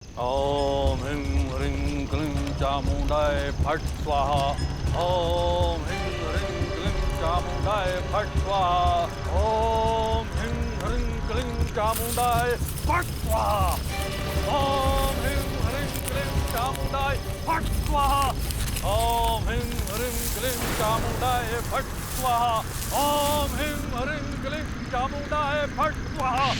ओम ह्रीं ह्रीं क्लीं चामुंडाय फट स्वाहा। ओम ह्रीं ह्रीं क्लीं चामुंडाय फट स्वाहा। ओम ह्रीं ह्रीं क्लीं चामुंडाय फट स्वाहा। ओम ह्रीं ह्रीं क्लीं चामुंडाय फट स्वाहा। ओम ह्रीं ह्रीं क्लीं चामुंडाय फट स्वाहा। ओम ह्रीं ह्रीं क्लीं चामुंडाय फट स्वाहा।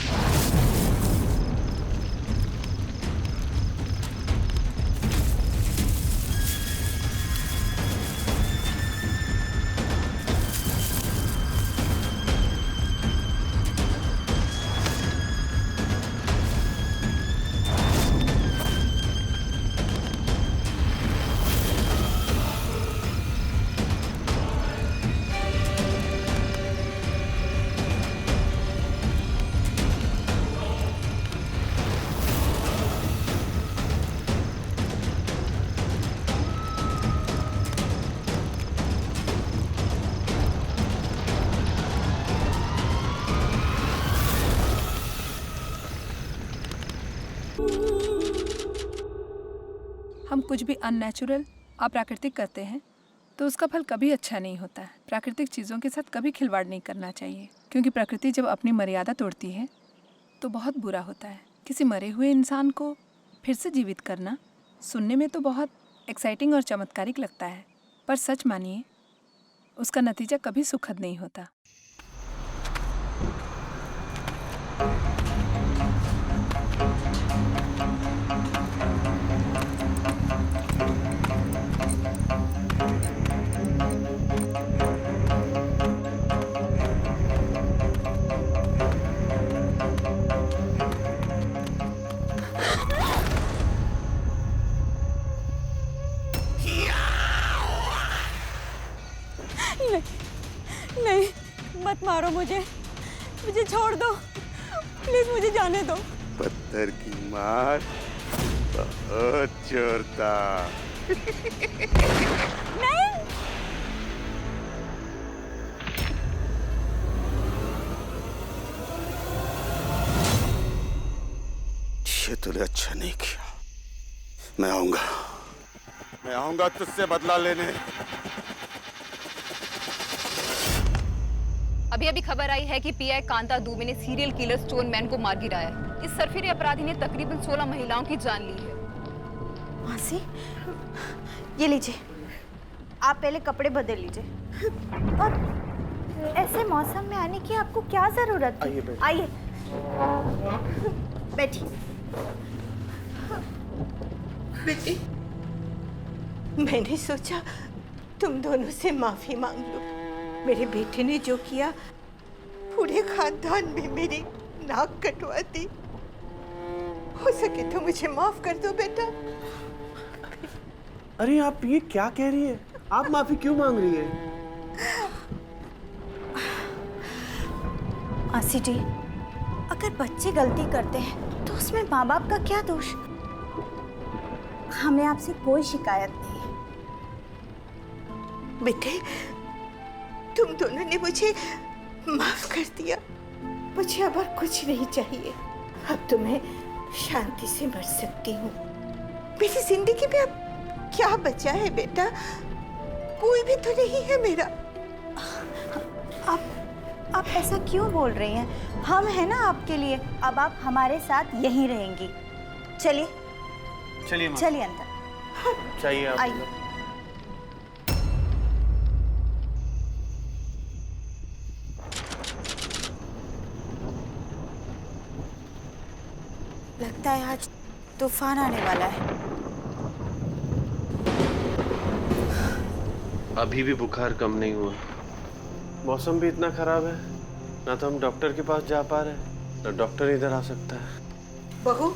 हम कुछ भी अननेचुरल अप्राकृतिक करते हैं तो उसका फल कभी अच्छा नहीं होता है। प्राकृतिक चीज़ों के साथ कभी खिलवाड़ नहीं करना चाहिए, क्योंकि प्रकृति जब अपनी मर्यादा तोड़ती है तो बहुत बुरा होता है। किसी मरे हुए इंसान को फिर से जीवित करना सुनने में तो बहुत एक्साइटिंग और चमत्कारिक लगता है, पर सच मानिए उसका नतीजा कभी सुखद नहीं होता। नहीं, मत मारो मुझे, मुझे छोड़ दो, प्लीज मुझे जाने दो। पत्थर की मार बहुत जोरता। नहीं, ये तूने अच्छा नहीं किया। मैं आऊंगा तुझसे बदला लेने। अभी अभी खबर आई है कि पीआई कांता दुबे ने सीरियल किलर स्टोन मैन को मार गिराया है। इस सरफिरे अपराधी ने तकरीबन 16 महिलाओं की जान ली है। मासी, ये लीजिए, आप पहले कपड़े बदल लीजिए। और ऐसे मौसम में आने की आपको क्या जरूरत थी? आइए, बैठिए। बेटी, मैंने सोचा तुम दोनों से माफी मांग लो। मेरे बेटे ने जो किया पूरे खानदान में मेरी नाक कटवा दी। हो सके तो मुझे माफ कर दो बेटा। अरे आप ये क्या कह रही है? आप माफी क्यों मांग रही है? मासी जी, अगर बच्चे गलती करते हैं तो उसमें माँ बाप का क्या दोष? हमें आपसे कोई शिकायत नहीं है। बेटे, तुम दोनों ने मुझे माफ कर दिया। मुझे अब और कुछ नहीं चाहिए। अब तो मैं शांति से मर सकती हूँ। मेरी जिंदगी में अब क्या बचा है बेटा? कोई भी तो नहीं है मेरा। आप ऐसा क्यों बोल रही हैं? हम हैं ना आपके लिए। अब आप हमारे साथ यहीं रहेंगी। चलिए चलिए अंदर। चाहिए आप? आइए। लगता है आज तूफान आने वाला है। अभी भी बुखार कम नहीं हुआ। मौसम भी इतना खराब है, ना तो हम डॉक्टर के पास जा पा रहे हैं, ना डॉक्टर इधर आ सकता है। बहू,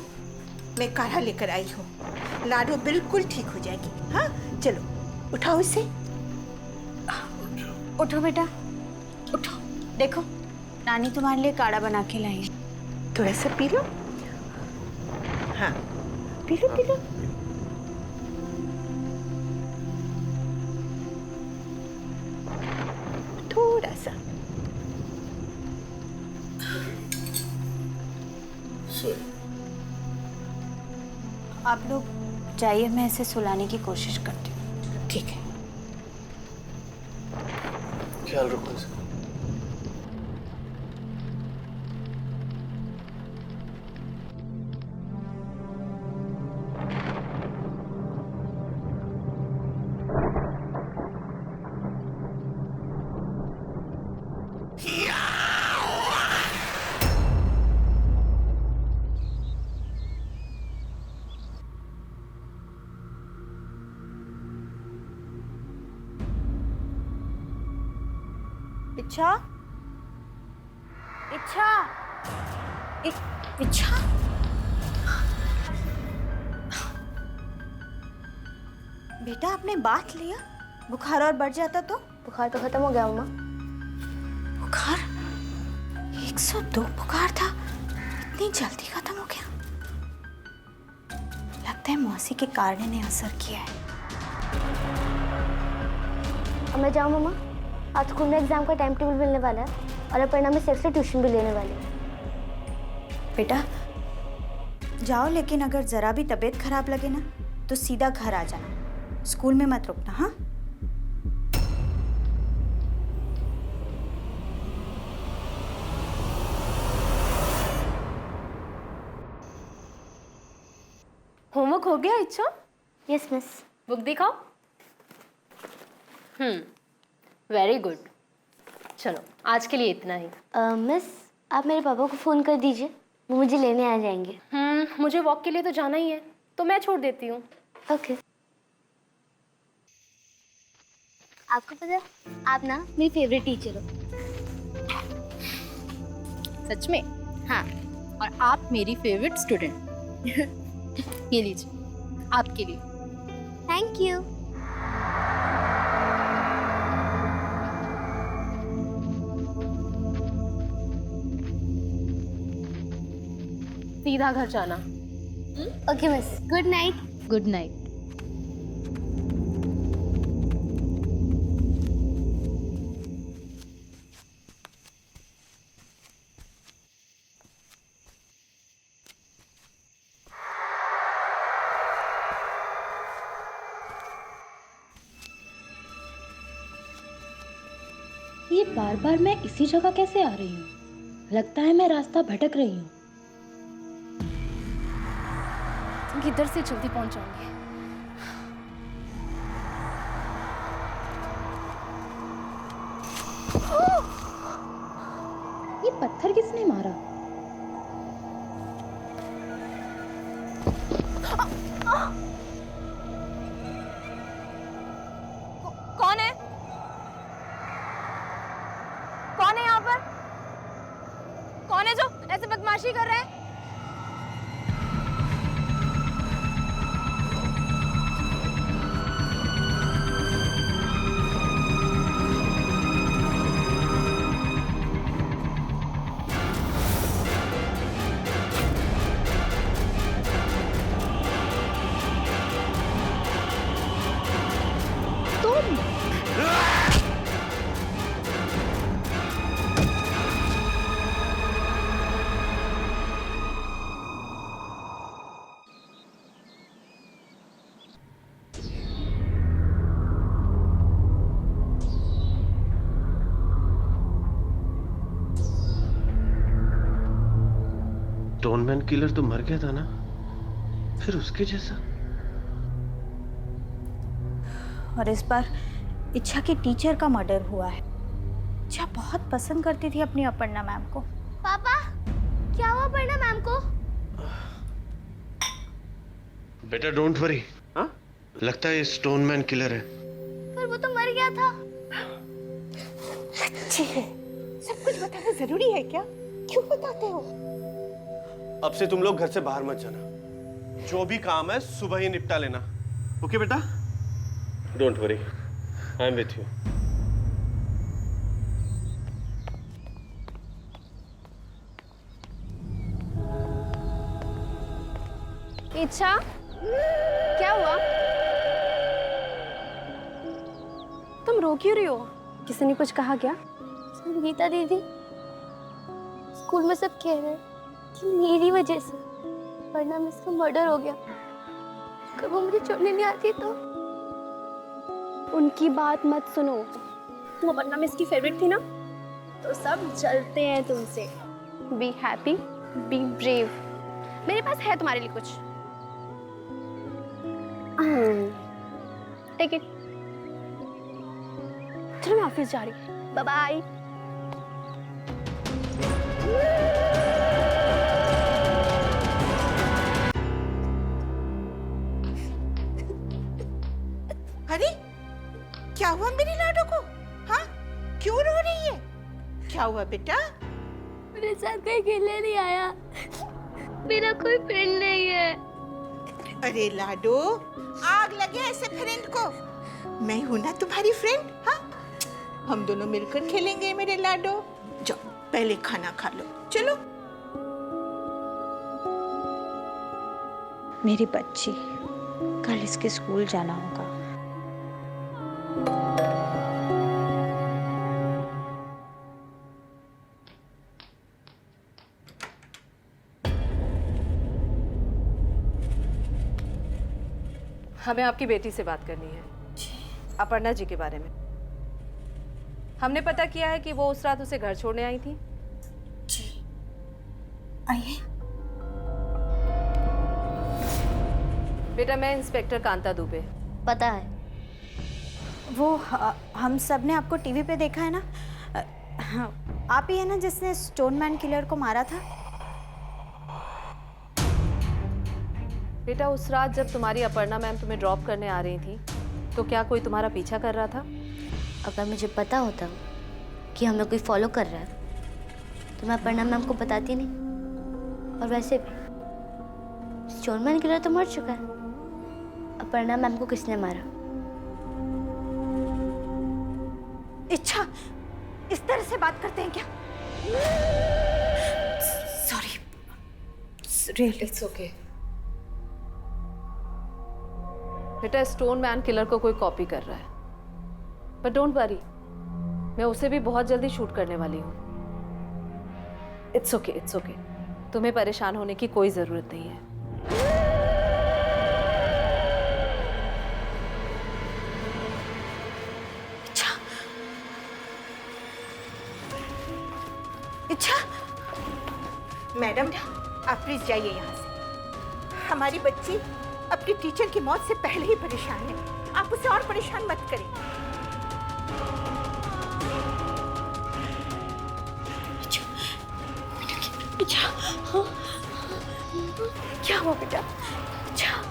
मैं काढ़ा लेकर आई हूँ। लाडो बिल्कुल ठीक हो जाएगी। हाँ, चलो उठाओ इसे। उठो बेटा, उठो। देखो, नानी तुम्हारे लिए काढ़ा बना के लाई है। थोड़ा सा पी लो। हाँ, पी लो पी लो। थोड़ा सा। आप लोग जाइए, मैं इसे सुलाने की कोशिश करती हूँ। ठीक है। ख्याल रखो इसे। इच्छा, इच्छा, इच्छा। बेटा आपने बात लिया, बुखार और बढ़ जाता तो? बुखार तो खत्म हो गया मम्मा। बुखार 102 बुखार था, इतनी जल्दी खत्म हो गया? लगता है मौसी के कारण ने असर किया है। अब मैं जाऊँ मम्मा? आज स्कूल में एग्जाम का टाइम टेबल मिलने वाला है और अपर्णा में सेक्स ट्यूशन भी लेने वाली है। बेटा जाओ, लेकिन अगर जरा भी तबीयत खराब लगे ना तो सीधा घर आ जाना, स्कूल में मत रुकना। हाँ? होमवर्क हो गया इच्छा? Yes miss. बुक दिखाओ। Very good. चलो आज के लिए इतना ही। मिस आप मेरे पापा को फ़ोन कर दीजिए, वो मुझे लेने आ जाएंगे। मुझे वॉक के लिए तो जाना ही है, तो मैं छोड़ देती हूँ। ओके। आपको पता है आप ना मेरी फेवरेट टीचर हो। सच में? हाँ। और आप मेरी फेवरेट स्टूडेंट। ये लीजिए आपके लिए। Thank you. सीधा घर जाना। Okay miss, good night. Good night. ये बार बार मैं इसी जगह कैसे आ रही हूँ? लगता है मैं रास्ता भटक रही हूँ। किधर से जल्दी पहुंच जाऊंगी। ये पत्थर किसने मारा? कौन है? कौन है यहाँ पर? कौन है जो ऐसे बदमाशी कर रहा है? स्टोनमैन किलर तो मर गया था ना, फिर उसके जैसा। और इस बार इच्छा की टीचर का मर्डर हुआ है। इच्छा बहुत पसंद करती थी अपनी अपर्णा मैम को। पापा क्या हुआ अपर्णा मैम को? बेटा डोंट वरी। हाँ, लगता है ये स्टोनमैन किलर है। पर वो तो मर गया था। ठीक है, सब कुछ बताना जरूरी है क्या? क्यों बताते हो? अब से तुम लोग घर से बाहर मत जाना। जो भी काम है सुबह ही निपटा लेना। ओके बेटा? Don't worry, I am with you. इच्छा क्या हुआ? तुम रो क्यों रही हो? किसी ने कुछ कहा क्या? संगीता दीदी, स्कूल में सब कह रहे हैं कि मेरी वजह से वरना मिस का मर्डर हो गया। अगर वो मुझे छोड़ने नहीं आती तो? उनकी बात मत सुनो, वो वरना मैं इसकी फेवरेट थी ना, तो सब जलते हैं तुमसे। Be happy, be brave. मेरे पास है तुम्हारे लिए कुछ। Take it. चलो मैं ऑफिस जा रही हूँ, बाय बाय। अरे क्या हुआ मेरी लाडो को? हाँ, क्यों रो रही है? क्या हुआ बेटा? मेरे साथ कोई खेलने नहीं आया, मेरा कोई फ्रेंड नहीं है। अरे लाडो, आग लगे ऐसे फ्रेंड को। मैं हूं ना तुम्हारी फ्रेंड। हाँ, हम दोनों मिलकर खेलेंगे मेरे लाडो। जाओ पहले खाना खा लो, चलो। मेरी बच्ची, कल इसके स्कूल जाना होगा। हमें आपकी बेटी से बात करनी है, अपर्णा जी के बारे में। हमने पता किया है कि वो उस रात उसे घर छोड़ने आई थी। आइए। बेटा, मैं इंस्पेक्टर कांता दुबे। पता है, वो हम सब ने आपको टीवी पे देखा है ना। आप ही है ना जिसने स्टोनमैन किलर को मारा था? बेटा, उस रात जब तुम्हारी अपर्णा मैम तुम्हें ड्रॉप करने आ रही थी, तो क्या कोई तुम्हारा पीछा कर रहा था? अगर मुझे पता होता कि हमें कोई फॉलो कर रहा है तो मैं अपर्णा मैम को बताती नहीं। और वैसे भी स्टोनमैन किलर तो मर चुका है, अपर्णा मैम को किसने मारा? इच्छा, इस तरह से बात करते हैं क्या? Sorry, really it's okay. बेटा, स्टोन मैन किलर को कोई कॉपी कर रहा है, पर डोंट वरी, मैं उसे भी बहुत जल्दी शूट करने वाली हूँ। It's okay, it's okay. तुम्हें परेशान होने की कोई जरूरत नहीं है। इच्छा, मैडम, आप प्लीज जाइए यहाँ से। हमारी बच्ची अपनी टीचर की मौत से पहले ही परेशान है, आप उसे और परेशान मत करें। इच्छा, क्या हुआ बेटा? इच्छा,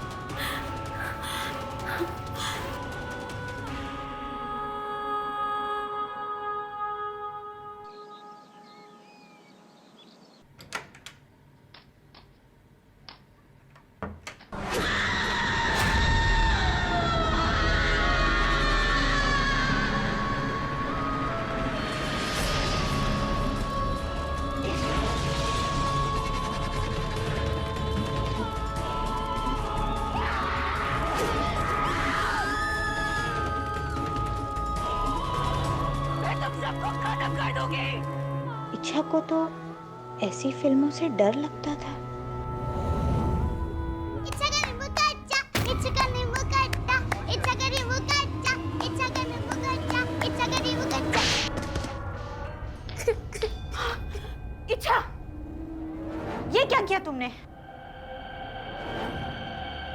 इच्छा को तो ऐसी फिल्मों से डर लगता था। इच्छा, ये क्या किया तुमने?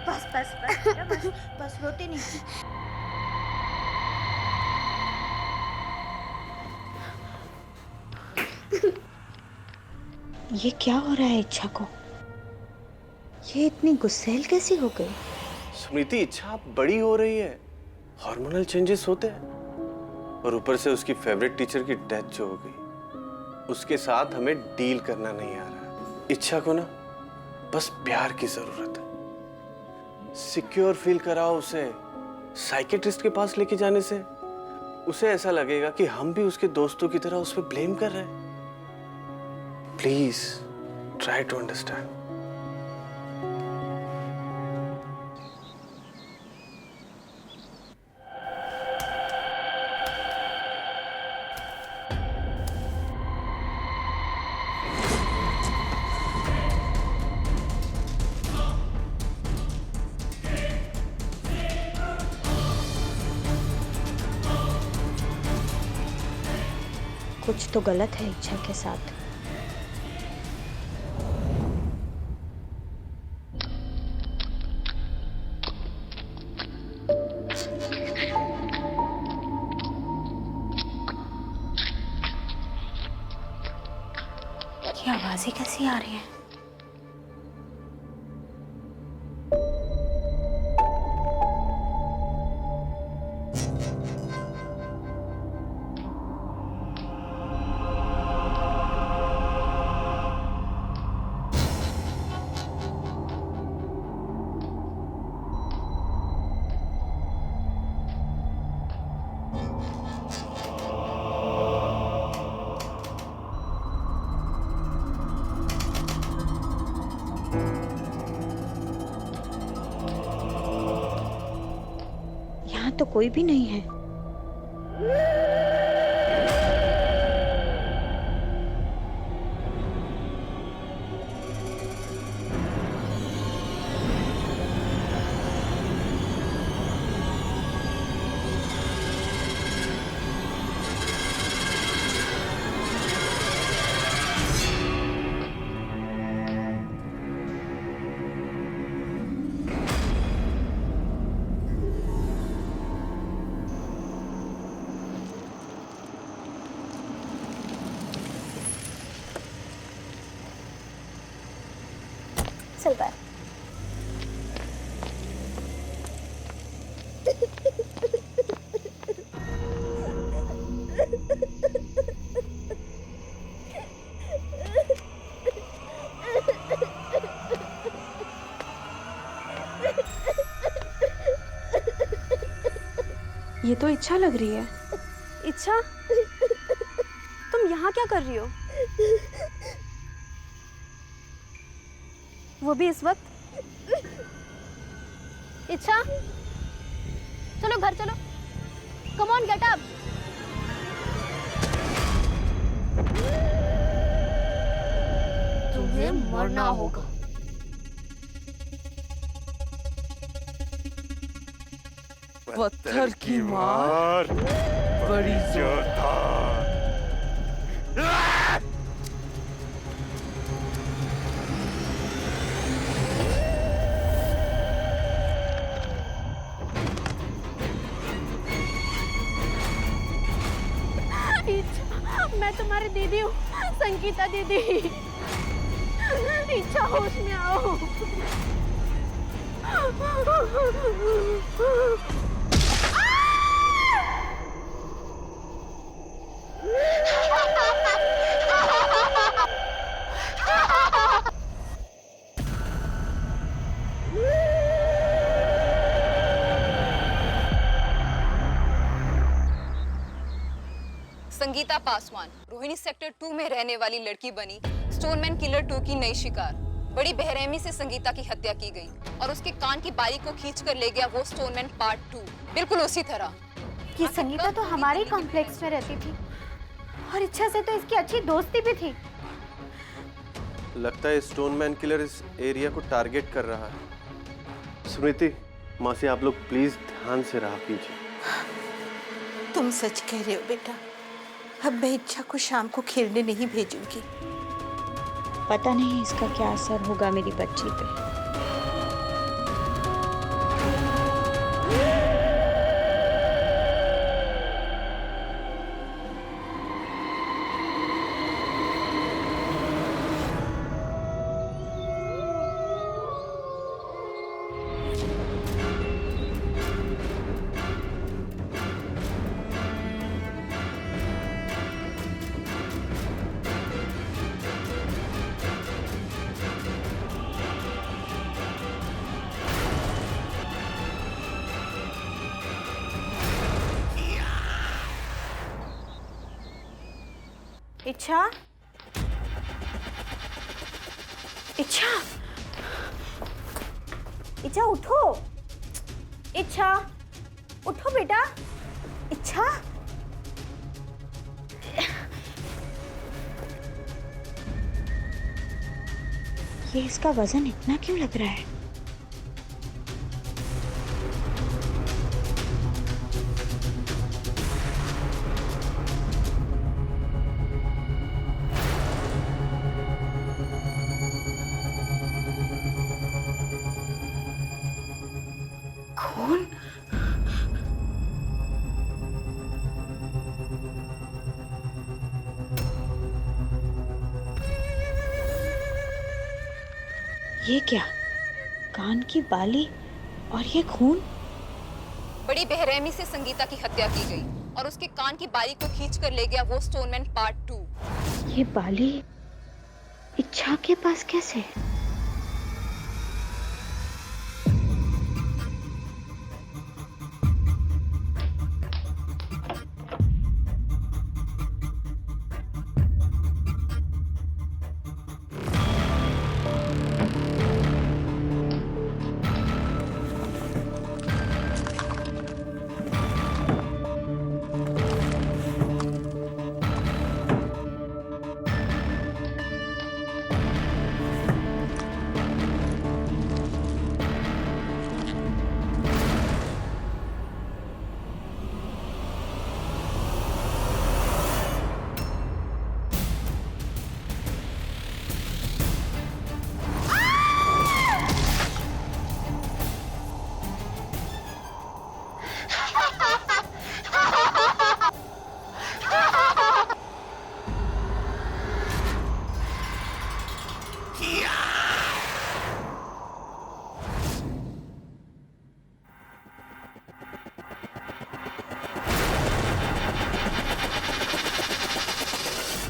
बस बस बस बस बस, रोते नहीं। ये क्या हो रहा है इच्छा को? ये इतनी गुस्सैल कैसी हो गई? स्मृति, इच्छा बड़ी हो रही है, हार्मोनल चेंजेस होते हैं, और ऊपर से उसकी फेवरेट टीचर की डेथ जो हो गई, उसके साथ हमें डील करना नहीं आ रहा है। इच्छा को ना बस प्यार की जरूरत है। सिक्योर फील कराओ उसे। साइकेट्रिस्ट के पास लेके जाने से उसे ऐसा लगेगा कि हम भी उसके दोस्तों की तरह उस पर ब्लेम कर रहे हैं। Please try to understand. कुछ तो गलत है इच्छा के साथ। ये आवाजें कैसी आ रही हैं? यहाँ तो कोई भी नहीं है। चल बाय। ये तो इच्छा लग रही है। इच्छा, तुम यहाँ क्या कर रही हो? वो भी इस वक्त? इच्छा, चलो घर चलो। Come on, get up. तुम्हें मरना होगा। पत्थर की मार बड़ी जोरदार। मैं तुम्हारी दीदी हूँ, संगीता दीदी। इच्छा, होश में आओ। संगीता पासवान रोहिणी सेक्टर 2 में रहने वाली लड़की बनी स्टोनमैन किलर 2 की नई शिकार। बड़ी बेरहमी से संगीता की हत्या की गई और उसके कान की बाली को खींचकर ले गया वो स्टोनमैन पार्ट 2, बिल्कुल उसी तरह। ये संगीता तो हमारे कॉम्प्लेक्स में रहती थी और इच्छा से तो इसकी अच्छी दोस्ती भी थी। लगता है स्टोनमैन किलर इस एरिया को टारगेट कर रहा है। स्मृति, मासी, आप लोग प्लीज ध्यान से राह कीजिए। तुम सच कह रहे हो बेटा। अब मैं इच्छा को शाम को खेलने नहीं भेजूंगी। पता नहीं इसका क्या असर होगा मेरी बच्ची पे। इच्छा, इच्छा, इच्छा उठो। इच्छा उठो बेटा। इच्छा, ये इसका वजन इतना क्यों लग रहा है? खून? ये क्या? कान की बाली और ये खून? बड़ी बेरहमी से संगीता की हत्या की गई और उसके कान की बाली को खींच कर ले गया वो स्टोनमैन पार्ट 2। ये बाली इच्छा के पास कैसे?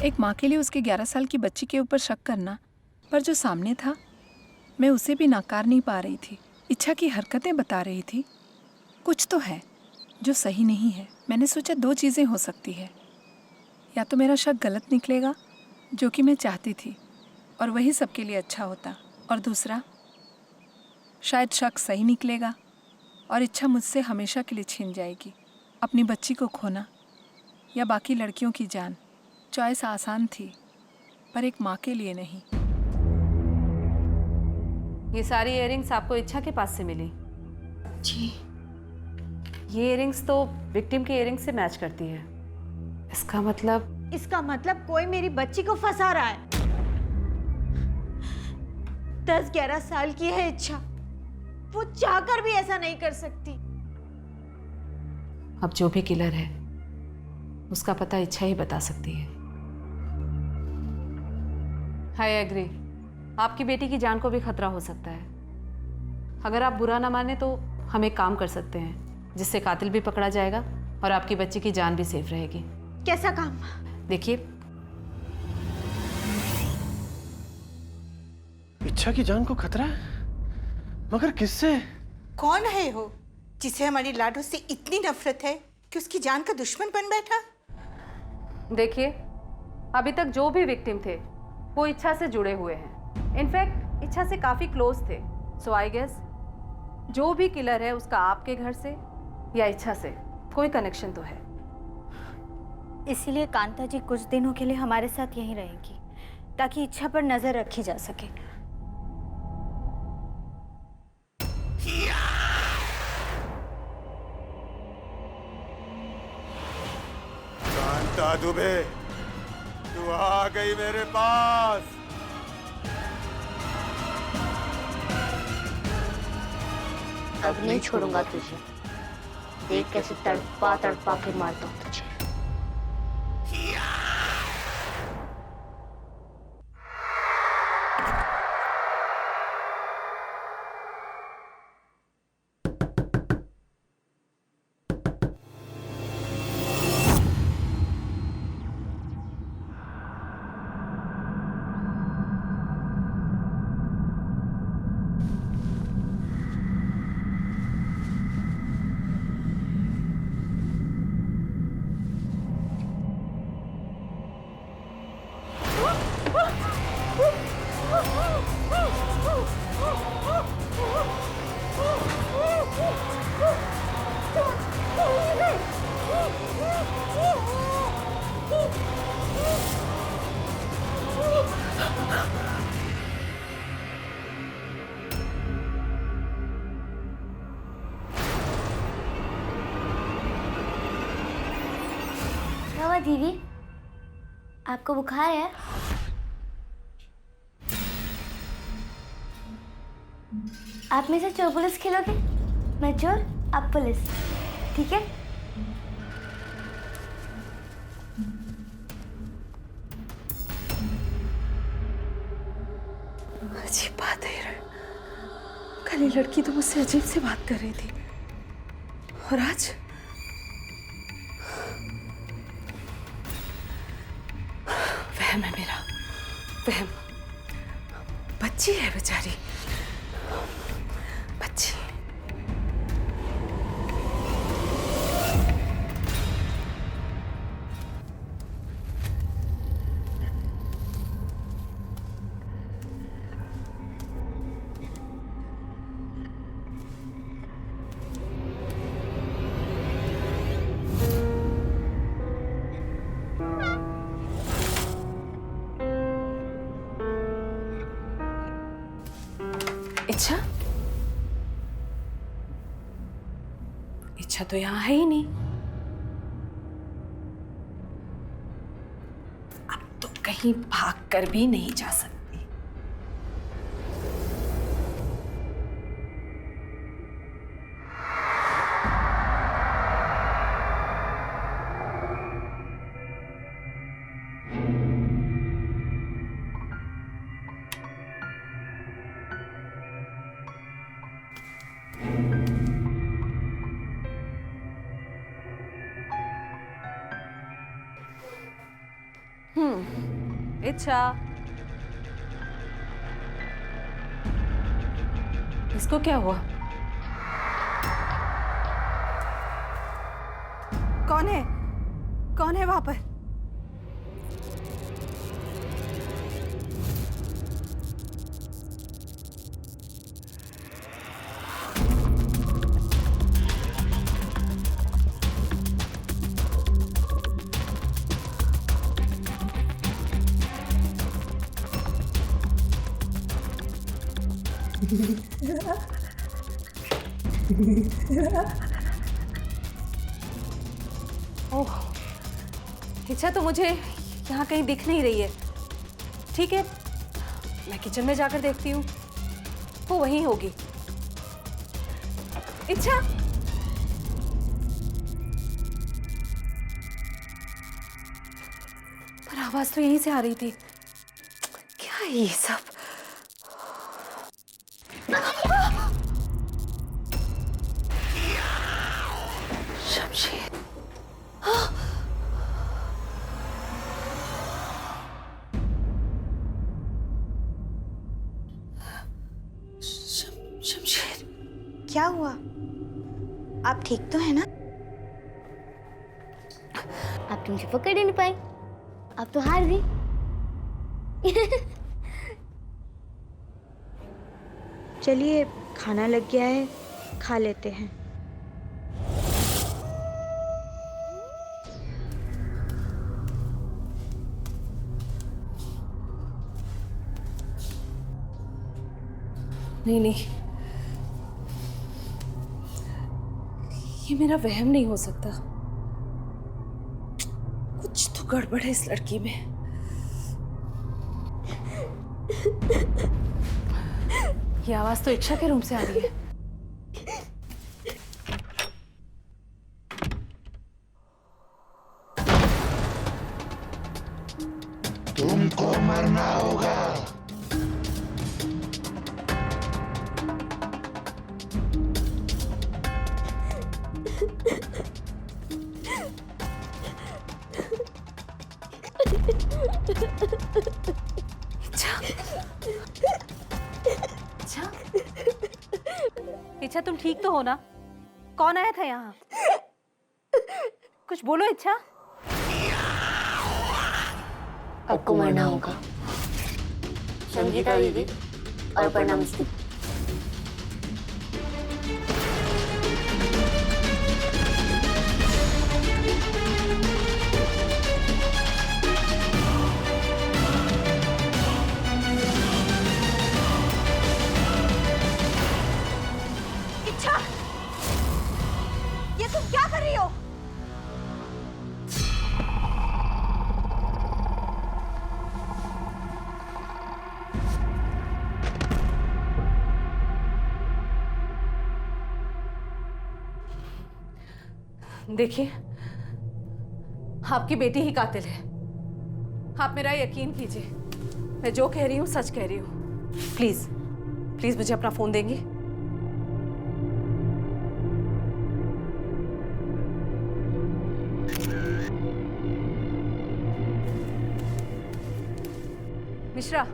एक माँ के लिए उसके 11 साल की बच्ची के ऊपर शक करना, पर जो सामने था मैं उसे भी नकार नहीं पा रही थी। इच्छा की हरकतें बता रही थी कुछ तो है जो सही नहीं है। मैंने सोचा 2 चीज़ें हो सकती है, या तो मेरा शक गलत निकलेगा जो कि मैं चाहती थी और वही सबके लिए अच्छा होता, और दूसरा शायद शक सही निकलेगा और इच्छा मुझसे हमेशा के लिए छीन जाएगी। अपनी बच्ची को खोना या बाकी लड़कियों की जान, चॉइस आसान थी पर एक माँ के लिए नहीं। ये सारी इयररिंग्स आपको इच्छा के पास से मिली? जी। ये इयररिंग्स तो विक्टिम के इयररिंग्स से मैच करती है। इसका मतलब कोई मेरी बच्ची को फंसा रहा है। 10-11 साल की है इच्छा, वो चाहकर भी ऐसा नहीं कर सकती। अब जो भी किलर है उसका पता इच्छा ही बता सकती है। आई एग्री, आपकी बेटी की जान को भी खतरा हो सकता है। अगर आप बुरा ना माने तो हम एक काम कर सकते हैं जिससे कातिल भी पकड़ा जाएगा और आपकी बच्ची की जान भी सेफ रहेगी। कैसा काम? देखिए, इच्छा की जान को खतरा है? मगर किससे? कौन है वो जिसे हमारी लाडो से इतनी नफरत है कि उसकी जान का दुश्मन बन बैठा? देखिए, अभी तक जो भी विक्टिम थे वो इच्छा से जुड़े हुए हैं। इनफैक्ट इच्छा से काफी क्लोज थे। सो आई गेस जो भी किलर है उसका आपके घर से या इच्छा से कोई कनेक्शन तो है। इसीलिए कांता जी कुछ दिनों के लिए हमारे साथ यहीं रहेंगी ताकि इच्छा पर नजर रखी जा सके। कांता दुबे, तू आ गई मेरे पास। अब नहीं छोड़ूंगा तुझे। देख कैसे तड़पा तड़पा के मारता हूँ तुझे। क्या हुआ दीदी, आपको बुखार है? आप मेरे साथ चौबुलिस खेलोगे? मैं चोर, आप पुलिस, ठीक है? अजीब बात है यार। कल ये लड़की तो मुझसे अजीब से बात कर रही थी, और आज वहम है मेरा, वहम। बच्ची है बेचारी, बच्ची। इच्छा, इच्छा तो यहाँ है ही नहीं। अब तो कहीं भाग कर भी नहीं जा सकती। इच्छा, इसको क्या हुआ? कौन है? कौन है वहां पर? ओह, इच्छा तो मुझे यहाँ कहीं दिख नहीं रही है। ठीक है, मैं किचन में जाकर देखती हूँ, वो वहीं होगी। इच्छा, पर आवाज तो यहीं से आ रही थी। क्या है ये सब? शमशेर, शमशेर, क्या हुआ? आप ठीक तो है ना? आप तुमसे पकड़ ही नहीं पाई, आप तो हार गई। चलिए, खाना लग गया है, खा लेते हैं। नहीं नहीं, ये मेरा वहम नहीं हो सकता। कुछ तो गड़बड़ है इस लड़की में। ये आवाज तो इच्छा के रूम से आ रही है। तुमको मरना होगा। इच्छा, तुम ठीक तो हो ना? कौन आया था यहाँ? कुछ बोलो इच्छा। आपको मरना होगा, संगीता दीदी और प्रणाम स्टिक। इच्छा, ये तुम क्या कर रही हो? देखिए, आपकी बेटी ही कातिल है। आप मेरा यकीन कीजिए, मैं जो कह रही हूँ सच कह रही हूँ। प्लीज प्लीज मुझे अपना फोन देंगे? मिश्रा,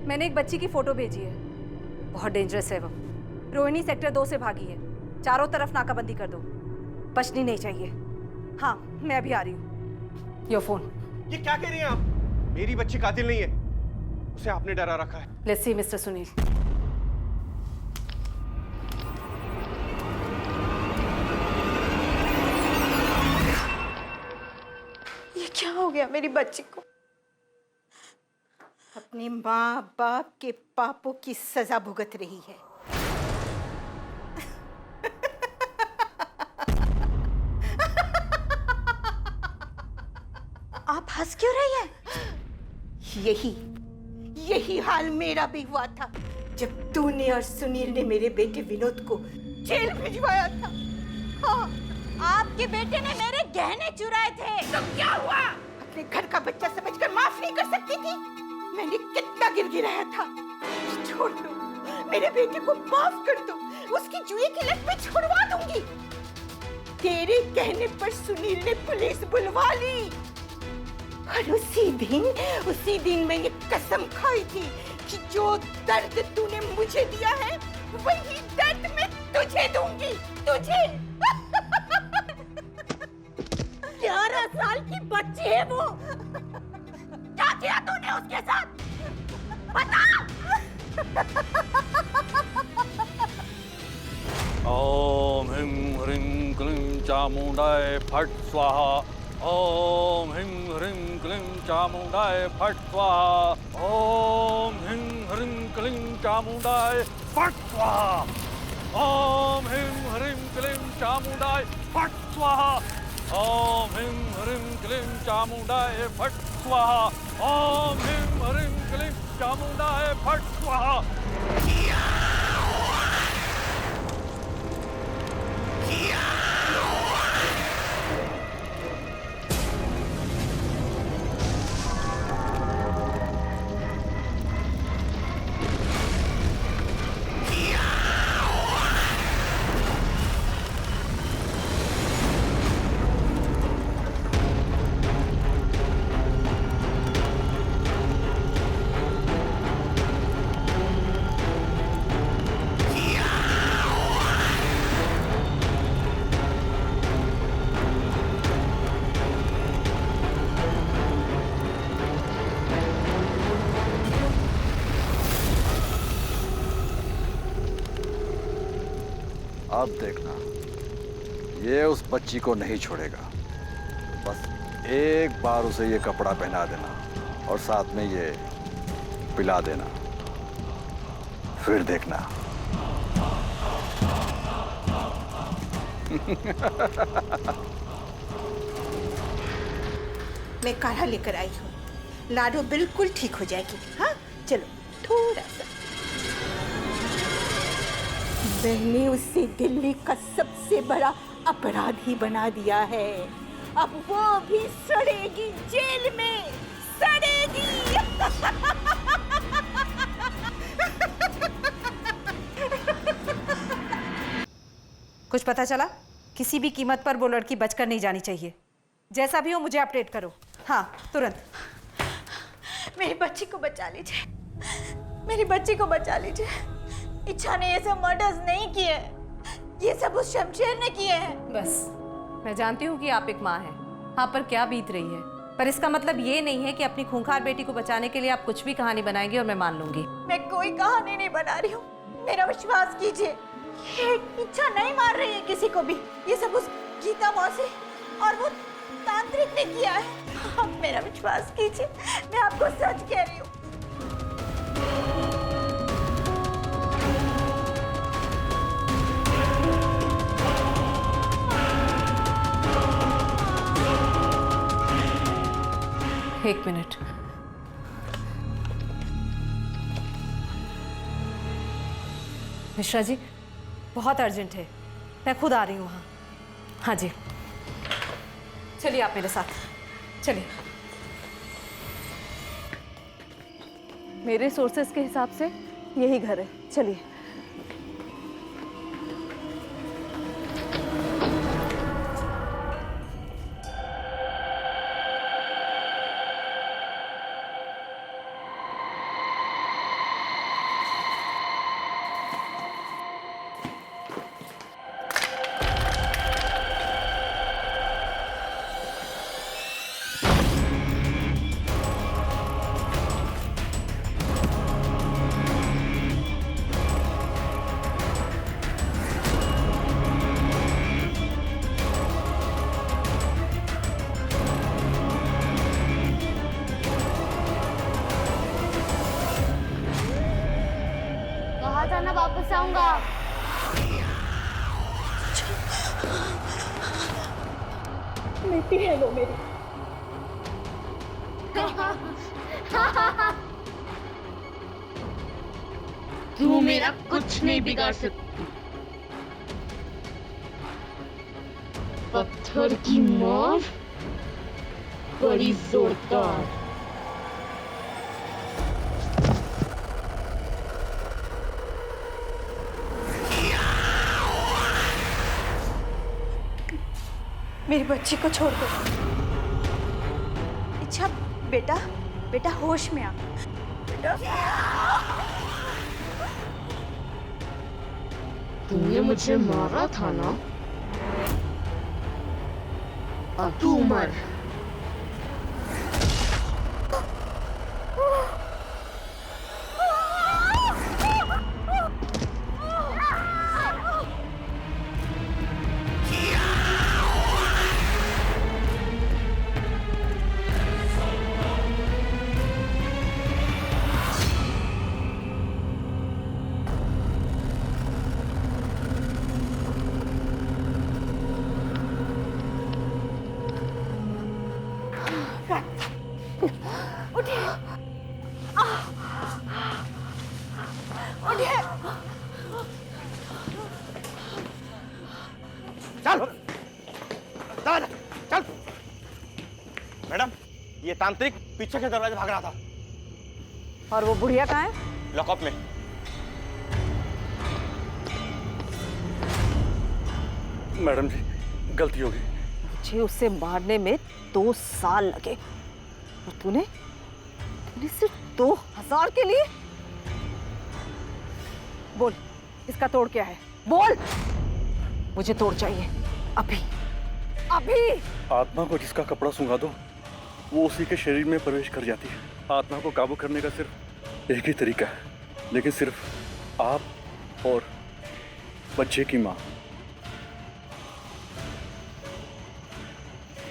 मैंने एक बच्ची की फोटो भेजी है। बहुत डेंजरस है वो। रोहिणी सेक्टर 2 से भागी है। चारों तरफ नाकाबंदी कर दो, बचनी नहीं चाहिए। हाँ, मैं अभी आ रही हूँ। Your phone. ये क्या कह रही हैं आप? मेरी बच्ची कातिल नहीं है, उसे आपने डरा रखा है। Let's see mister Sunil. ये क्या हो गया मेरी बच्ची को? अपने माँ बाप के पापों की सजा भुगत रही है। आप हंस क्यों रही हैं? यही हाल मेरा भी हुआ था जब तूने और सुनील ने मेरे बेटे विनोद को जेल भिजवाया था। हाँ, आपके बेटे ने मेरे गहने चुराए थे। तो क्या हुआ? अपने घर का बच्चा समझकर माफ नहीं कर सकती थी? मैंने कितना गिड़गिड़ाया था। छोड़ दो, मेरे बेटे को माफ कर दो, उसकी जुए की लत में छुड़वा दूंगी। तेरे कहने पर सुनील ने पुलिस बुलवा ली और उसी दिन मैंने कसम खाई थी कि जो दर्द तूने मुझे दिया है वही दर्द मैं तुझे दूंगी। तुझे 11 साल की बच्ची है वो। क्या किया तूने उसके साथ? बता। ओम ह्रीं ह्रीं क्लीं चामुंडाय फट स्वाहा। ओम ह्रीं ह्रीं क्लीं चामुंडाय फट स्वाहा। ओम ह्रीं ह्रीं क्लीं चामुंडाय फट स्वाहा। ओम ह्रीं ह्रीं क्लीं चामुंडाय फट स्वाहा। ओम ह्रीं ह्रीं क्लीं चामुंडाय फट स्वाहा। ओम ह्रीं ह्रीं क्लीं चामुंडाय फट स्वाहा। अब देखना, ये उस बच्ची को नहीं छोड़ेगा। बस एक बार उसे ये कपड़ा पहना देना और साथ में ये पिला देना, फिर देखना। मैं काढ़ा लेकर आई हूँ, लाडो बिल्कुल ठीक हो जाएगी। हाँ, चलो थोड़ा सा। मैंने उसे दिल्ली का सबसे बड़ा अपराधी बना दिया है। अब वो भी सड़ेगी जेल में, सड़ेगी। कुछ पता चला? किसी भी कीमत पर वो लड़की बचकर नहीं जानी चाहिए। जैसा भी हो मुझे अपडेट करो। हाँ, तुरंत। मेरी बच्ची को बचा लीजिए, मेरी बच्ची को बचा लीजिए। इच्छा ने ये सब मर्डर्स नहीं किए, ये सब उस शमशेर ने किए हैं। बस, मैं जानती हूँ कि आप एक माँ हैं, आप पर क्या बीत रही है, पर इसका मतलब ये नहीं है कि अपनी खूंखार बेटी को बचाने के लिए आप कुछ भी कहानी बनाएंगी और मैं मान लूंगी। मैं कोई कहानी नहीं बना रही हूँ, मेरा विश्वास कीजिए। ये इच्छा नहीं मार रही है किसी को भी, ये सब उस गीता मौसी और वो तांत्रिक ने किया है। आप मेरा विश्वास कीजिए, मैं आपको सच कह रही हूँ। एक मिनट। मिश्रा जी, बहुत अर्जेंट है, मैं खुद आ रही हूँ। हाँ जी। चलिए आप मेरे साथ, चलिए। मेरे सोर्सेस के हिसाब से यही घर है, चलिए। कहा था ना वापस आऊंगा। बेटी है वो मेरी। तू मेरा कुछ नहीं बिगाड़ सकती। पत्थर की मार बड़ी जोरदार। मेरी बच्ची को छोड़ दो। अच्छा बेटा, बेटा होश में आ। बेटा तूने मुझे मारा था ना, अब तू मर। उठिए, उठिए। चल चल चल। मैडम, ये तांत्रिक पीछे के दरवाजे भाग रहा था। और वो बुढ़िया कहाँ है? लॉकअप में। मैडम जी, गलती हो गई। मुझे उसे मारने में 2 साल लगे और तूने सिर्फ 2000 के लिए? बोल, इसका तोड़ क्या है? बोल, मुझे तोड़ चाहिए अभी, अभी। आत्मा को जिसका कपड़ा सूंघा दो, वो उसी के शरीर में प्रवेश कर जाती है। आत्मा को काबू करने का सिर्फ एक ही तरीका है, लेकिन सिर्फ आप और बच्चे की माँ।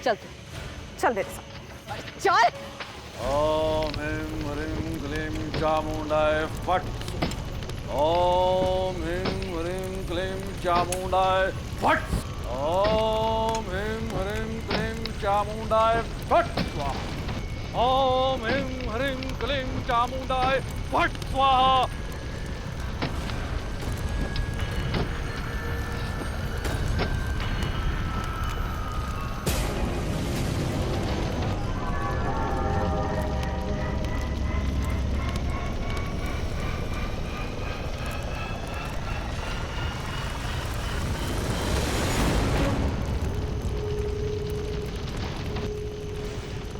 चल तू, चल मेरे साथ, चल। ओम ह्रीं ह्रीं क्लीं चामुंडाय फट। ओम ह्रीं ह्रीं क्लीं चामुंडाय फट। ओम ह्रीं ह्रीं क्लीं चामुंडाय फट स्वाहा। ओम ह्रीं ह्रीं क्लीं चामुंडाय फट स्वाहा।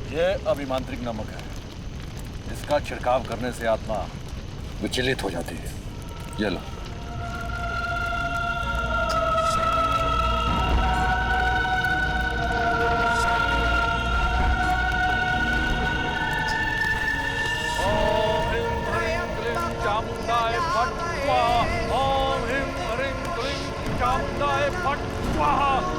ये अभिमांत्रिक नमक है, इसका छिड़काव करने से आत्मा विचलित हो जाती है। ये लो। ओम ह्रीं ह्रीं क्लीं चामुंडाय फट स्वाहा। ओम ह्रीं ह्रीं क्लीं चामुंडाय फट स्वाहा।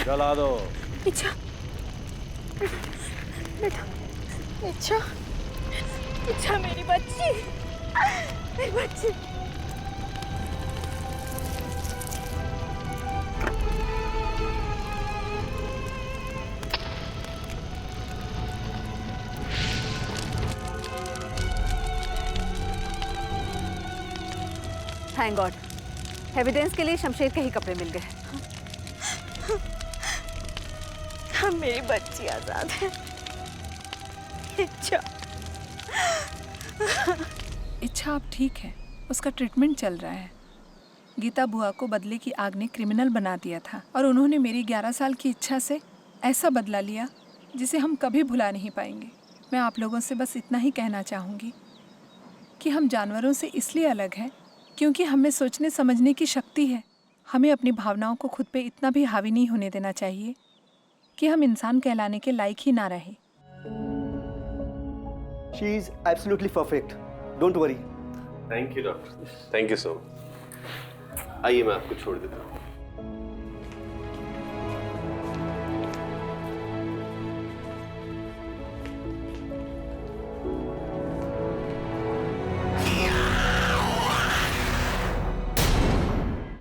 जला दो। इच्छा बेटा, इच्छा, इच्छा मेरी बच्ची, मेरी बच्ची। थैंक गॉड, एविडेंस के लिए शमशेर के ही कपड़े मिल गए। अब मेरी बच्ची आजाद है। इच्छा, इच्छा अब ठीक है, उसका ट्रीटमेंट चल रहा है। गीता बुआ को बदले की आग ने क्रिमिनल बना दिया था और उन्होंने मेरी 11 साल की इच्छा से ऐसा बदला लिया जिसे हम कभी भुला नहीं पाएंगे। मैं आप लोगों से बस इतना ही कहना चाहूँगी कि हम जानवरों से इसलिए अलग हैं क्योंकि हमें सोचने समझने की शक्ति है। हमें अपनी भावनाओं को खुद पे इतना भी हावी नहीं होने देना चाहिए कि हम इंसान कहलाने के लायक ही ना रहे। She is absolutely perfect. Don't worry. Thank you doctor, thank you so much. आइए मैं आपको छोड़ देता हूँ।